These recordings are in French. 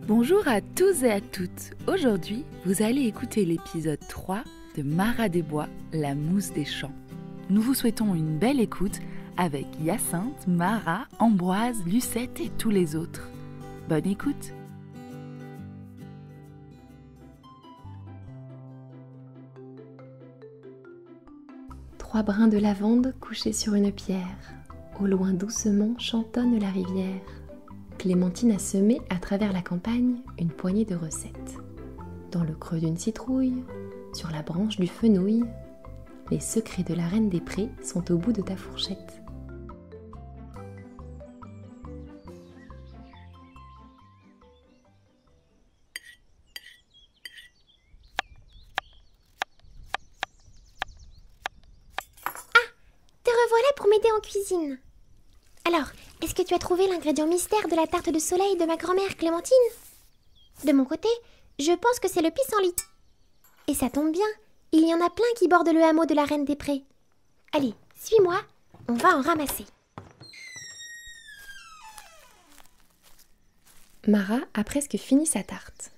Bonjour à tous et à toutes. Aujourd'hui, vous allez écouter l'épisode 3 de Mara des Bois, la mousse des champs. Nous vous souhaitons une belle écoute avec Hyacinthe, Mara, Ambroise, Lucette et tous les autres. Bonne écoute. Trois brins de lavande couchés sur une pierre. Au loin doucement chantonne la rivière. Clémentine a semé à travers la campagne une poignée de recettes. Dans le creux d'une citrouille, sur la branche du fenouil, les secrets de la reine des prés sont au bout de ta fourchette. Te revoilà pour m'aider en cuisine. Alors, est-ce que tu as trouvé l'ingrédient mystère de la tarte de soleil de ma grand-mère Clémentine? De mon côté, je pense que c'est le pissenlit. Et ça tombe bien, il y en a plein qui bordent le hameau de la Reine des Prés. Allez, suis-moi, on va en ramasser. Mara a presque fini sa tarte.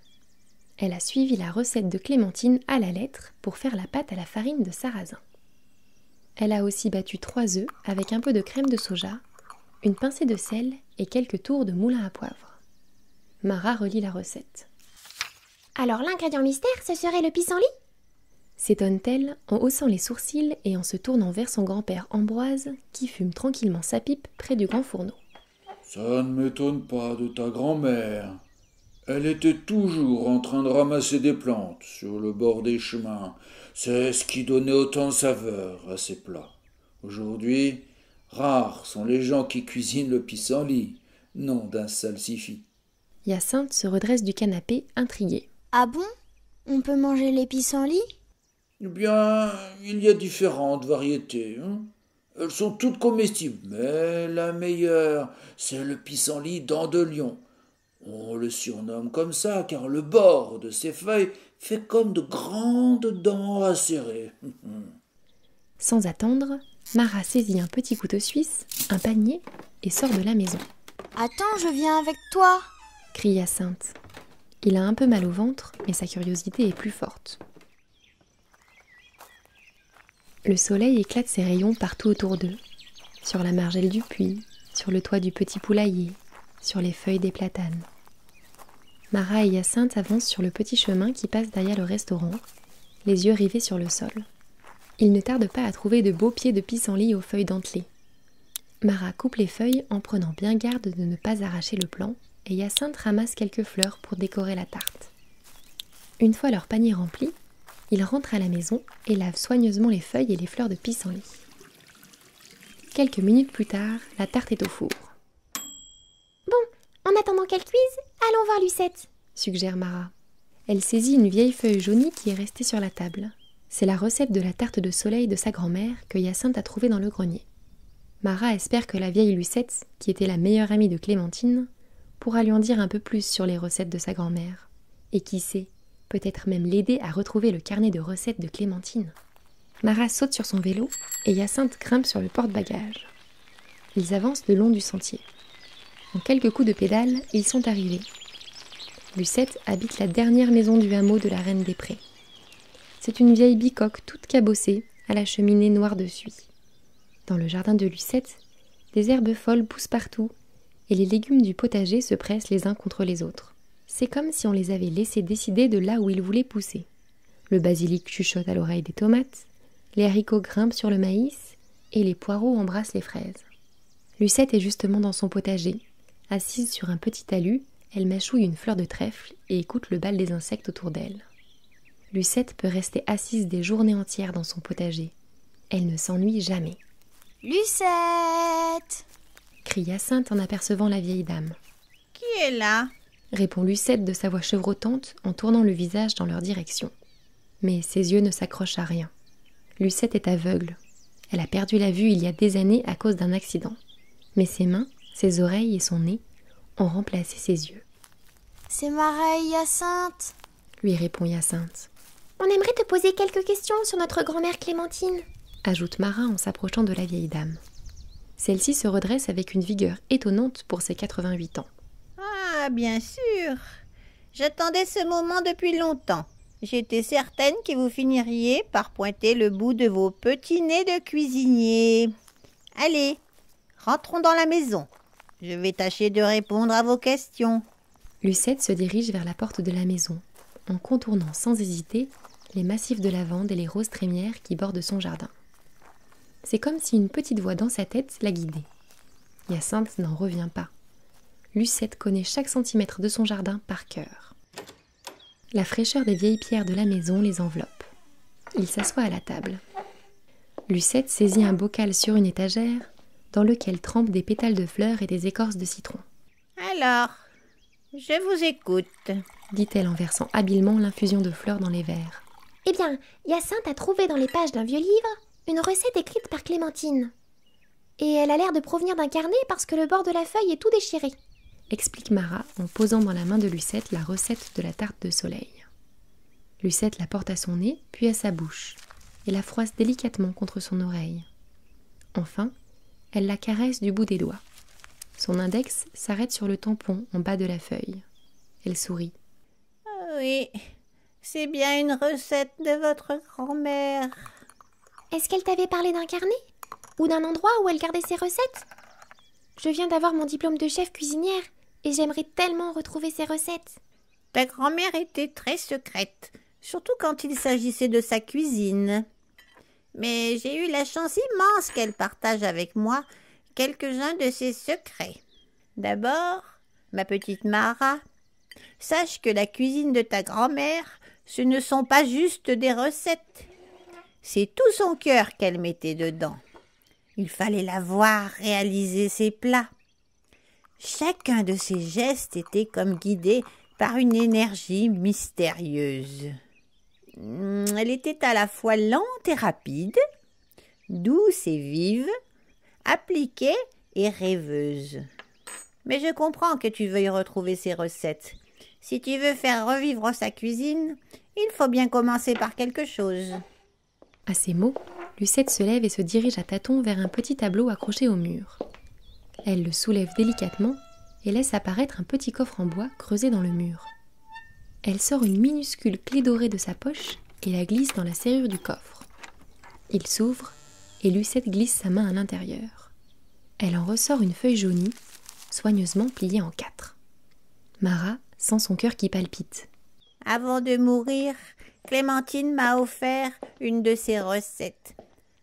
Elle a suivi la recette de Clémentine à la lettre pour faire la pâte à la farine de sarrasin. Elle a aussi battu 3 œufs avec un peu de crème de soja, une pincée de sel et quelques tours de moulin à poivre. Mara relit la recette. Alors l'ingrédient mystère, ce serait le pissenlit? S'étonne-t-elle en haussant les sourcils et en se tournant vers son grand-père Ambroise qui fume tranquillement sa pipe près du grand fourneau. Ça ne m'étonne pas de ta grand-mère. Elle était toujours en train de ramasser des plantes sur le bord des chemins. C'est ce qui donnait autant de saveur à ses plats. Aujourd'hui, rares sont les gens qui cuisinent le pissenlit, nom d'un salsifis. Hyacinthe se redresse du canapé, intriguée. Ah bon? On peut manger les pissenlits? Eh bien, il y a différentes variétés. Elles sont toutes comestibles, mais la meilleure, c'est le pissenlit dent de lion. On le surnomme comme ça, car le bord de ses feuilles fait comme de grandes dents acérées. Sans attendre, Mara saisit un petit couteau suisse, un panier, et sort de la maison. Attends, je viens avec toi, Crie Hyacinthe. Il a un peu mal au ventre, mais sa curiosité est plus forte. Le soleil éclate ses rayons partout autour d'eux, sur la margelle du puits, sur le toit du petit poulailler, sur les feuilles des platanes. Mara et Hyacinthe avancent sur le petit chemin qui passe derrière le restaurant, les yeux rivés sur le sol. Ils ne tardent pas à trouver de beaux pieds de pissenlit aux feuilles dentelées. Mara coupe les feuilles en prenant bien garde de ne pas arracher le plant, et Hyacinthe ramasse quelques fleurs pour décorer la tarte. Une fois leur panier rempli, ils rentrent à la maison et lavent soigneusement les feuilles et les fleurs de pissenlit. Quelques minutes plus tard, la tarte est au four. Bon, en attendant qu'elle cuise, allons voir Lucette, suggère Mara. Elle saisit une vieille feuille jaunie qui est restée sur la table. C'est la recette de la tarte de soleil de sa grand-mère que Hyacinthe a trouvée dans le grenier. Mara espère que la vieille Lucette, qui était la meilleure amie de Clémentine, pourra lui en dire un peu plus sur les recettes de sa grand-mère. Et qui sait, peut-être même l'aider à retrouver le carnet de recettes de Clémentine. Mara saute sur son vélo et Hyacinthe grimpe sur le porte-bagages. Ils avancent le long du sentier. En quelques coups de pédale, ils sont arrivés. Lucette habite la dernière maison du hameau de la Reine des Prés. C'est une vieille bicoque toute cabossée, à la cheminée noire de suie. Dans le jardin de Lucette, des herbes folles poussent partout, et les légumes du potager se pressent les uns contre les autres. C'est comme si on les avait laissés décider de là où ils voulaient pousser. Le basilic chuchote à l'oreille des tomates, les haricots grimpent sur le maïs, et les poireaux embrassent les fraises. Lucette est justement dans son potager. Assise sur un petit talus, elle mâchouille une fleur de trèfle et écoute le bal des insectes autour d'elle. Lucette peut rester assise des journées entières dans son potager. Elle ne s'ennuie jamais. « Lucette !» crie Hyacinthe en apercevant la vieille dame. « Qui est là ?» répond Lucette de sa voix chevrotante en tournant le visage dans leur direction. Mais ses yeux ne s'accrochent à rien. Lucette est aveugle. Elle a perdu la vue il y a des années à cause d'un accident. Mais ses mains, ses oreilles et son nez ont remplacé ses yeux. « C'est Mara et Hyacinthe !» lui répond Hyacinthe. On aimerait te poser quelques questions sur notre grand-mère Clémentine, ajoute Mara en s'approchant de la vieille dame. Celle-ci se redresse avec une vigueur étonnante pour ses 88 ans. Ah, bien sûr. J'attendais ce moment depuis longtemps. J'étais certaine que vous finiriez par pointer le bout de vos petits nez de cuisinier. Allez, rentrons dans la maison. Je vais tâcher de répondre à vos questions. Lucette se dirige vers la porte de la maison, en contournant sans hésiter les massifs de lavande et les roses trémières qui bordent son jardin. C'est comme si une petite voix dans sa tête la guidait. Hyacinthe n'en revient pas. Lucette connaît chaque centimètre de son jardin par cœur. La fraîcheur des vieilles pierres de la maison les enveloppe. Ils s'assoient à la table. Lucette saisit un bocal sur une étagère dans lequel trempent des pétales de fleurs et des écorces de citron. Alors, je vous écoute, dit-elle en versant habilement l'infusion de fleurs dans les verres. Eh bien, Hyacinthe a trouvé dans les pages d'un vieux livre une recette écrite par Clémentine. Et elle a l'air de provenir d'un carnet parce que le bord de la feuille est tout déchiré. Explique Mara en posant dans la main de Lucette la recette de la tarte de soleil. Lucette la porte à son nez, puis à sa bouche, et la froisse délicatement contre son oreille. Enfin, elle la caresse du bout des doigts. Son index s'arrête sur le tampon en bas de la feuille. Elle sourit. Oui, c'est bien une recette de votre grand-mère. Est-ce qu'elle t'avait parlé d'un carnet? Ou d'un endroit où elle gardait ses recettes? Je viens d'avoir mon diplôme de chef cuisinière et j'aimerais tellement retrouver ses recettes. Ta grand-mère était très secrète, surtout quand il s'agissait de sa cuisine. Mais j'ai eu la chance immense qu'elle partage avec moi quelques-uns de ses secrets. D'abord, ma petite Mara, sache que la cuisine de ta grand-mère, ce ne sont pas juste des recettes. C'est tout son cœur qu'elle mettait dedans. Il fallait la voir réaliser ses plats. Chacun de ses gestes était comme guidé par une énergie mystérieuse. Elle était à la fois lente et rapide, douce et vive, appliquée et rêveuse. Mais je comprends que tu veuilles retrouver ses recettes. Si tu veux faire revivre sa cuisine, il faut bien commencer par quelque chose. À ces mots, Lucette se lève et se dirige à tâtons vers un petit tableau accroché au mur. Elle le soulève délicatement et laisse apparaître un petit coffre en bois creusé dans le mur. Elle sort une minuscule clé dorée de sa poche et la glisse dans la serrure du coffre. Il s'ouvre et Lucette glisse sa main à l'intérieur. Elle en ressort une feuille jaunie, soigneusement pliée en 4. Mara sent son cœur qui palpite. Avant de mourir, Clémentine m'a offert une de ses recettes.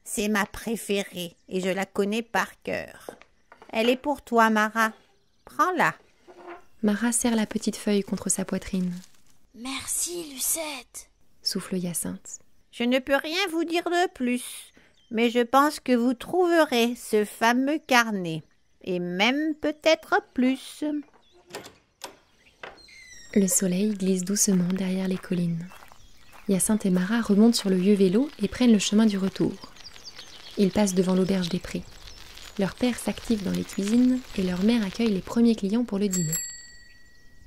C'est ma préférée et je la connais par cœur. Elle est pour toi, Mara. Prends-la. Mara serre la petite feuille contre sa poitrine. Merci, Lucette. Souffle Hyacinthe. Je ne peux rien vous dire de plus, mais je pense que vous trouverez ce fameux carnet, et même peut-être plus. Le soleil glisse doucement derrière les collines. Hyacinthe et Mara remontent sur le vieux vélo et prennent le chemin du retour. Ils passent devant l'auberge des Prés. Leur père s'active dans les cuisines et leur mère accueille les premiers clients pour le dîner.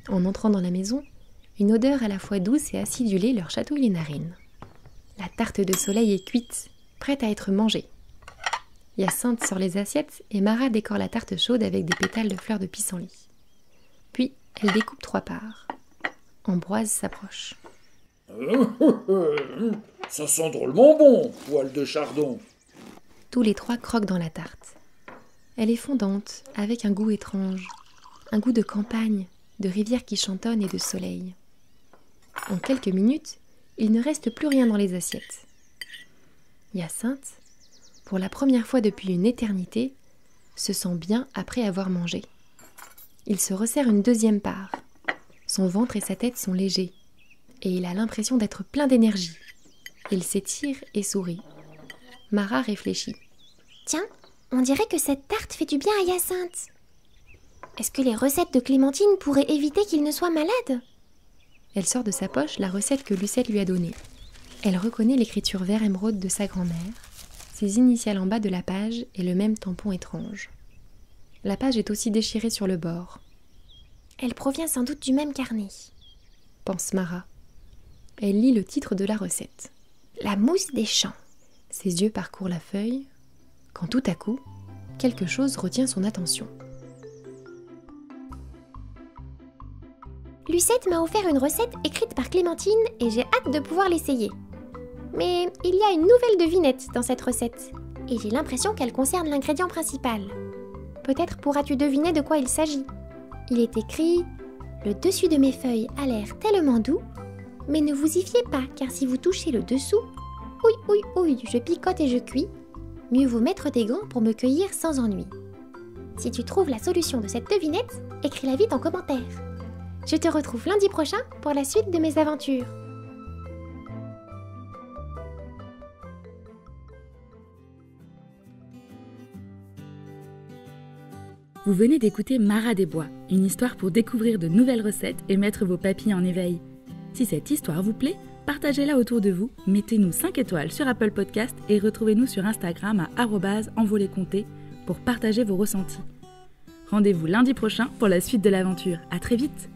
En entrant dans la maison, une odeur à la fois douce et acidulée leur chatouille les narines. La tarte de soleil est cuite, prête à être mangée. Hyacinthe sort les assiettes et Mara décore la tarte chaude avec des pétales de fleurs de pissenlit. Puis, elle découpe 3 parts. Ambroise s'approche. Ça sent drôlement bon, poil de chardon. Tous les 3 croquent dans la tarte. Elle est fondante, avec un goût étrange. Un goût de campagne, de rivière qui chantonne et de soleil. En quelques minutes, il ne reste plus rien dans les assiettes. Hyacinthe, pour la première fois depuis une éternité, se sent bien après avoir mangé. Il se resserre une 2e part. Son ventre et sa tête sont légers, et il a l'impression d'être plein d'énergie. Il s'étire et sourit. Mara réfléchit. Tiens, on dirait que cette tarte fait du bien à Hyacinthe. Est-ce que les recettes de Clémentine pourraient éviter qu'il ne soit malade? Elle sort de sa poche la recette que Lucette lui a donnée. Elle reconnaît l'écriture vert émeraude de sa grand-mère, ses initiales en bas de la page et le même tampon étrange. La page est aussi déchirée sur le bord. Elle provient sans doute du même carnet, pense Mara. Elle lit le titre de la recette. La mousse des champs. Ses yeux parcourent la feuille, quand tout à coup, quelque chose retient son attention. Lucette m'a offert une recette écrite par Clémentine et j'ai hâte de pouvoir l'essayer. Mais il y a une nouvelle devinette dans cette recette et j'ai l'impression qu'elle concerne l'ingrédient principal. Peut-être pourras-tu deviner de quoi il s'agit. Il est écrit « Le dessus de mes feuilles a l'air tellement doux, mais ne vous y fiez pas car si vous touchez le dessous, ouïe, ouïe, ouïe, je picote et je cuis. Mieux vaut mettre des gants pour me cueillir sans ennui. » Si tu trouves la solution de cette devinette, écris-la vite en commentaire. Je te retrouve lundi prochain pour la suite de mes aventures. Vous venez d'écouter Mara des Bois, une histoire pour découvrir de nouvelles recettes et mettre vos papilles en éveil. Si cette histoire vous plaît, partagez-la autour de vous, mettez-nous 5 étoiles sur Apple Podcast et retrouvez-nous sur Instagram à @envolécompté pour partager vos ressentis. Rendez-vous lundi prochain pour la suite de l'aventure. À très vite!